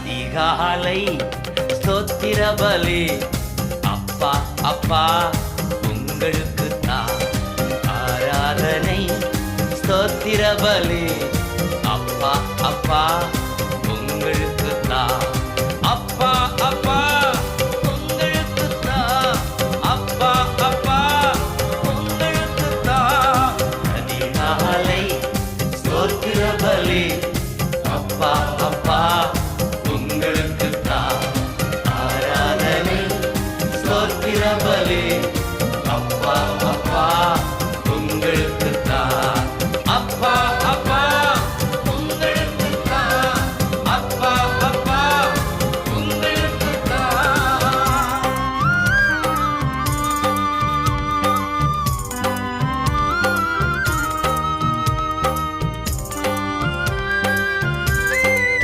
அதிகாலை ஸ்தோத்திர பலி அப்பா அப்பா உங்களுக்கு தான் ஆராதனை ஸ்தோத்திர பலி அப்பா அப்பா உங்களுக்கு தான் அப்பா அப்பா உங்களுக்கு தான் அப்பா அப்பா உங்களுக்கு தான் அதிகாலை ஸ்தோத்திர பலி அப்பா அப்பா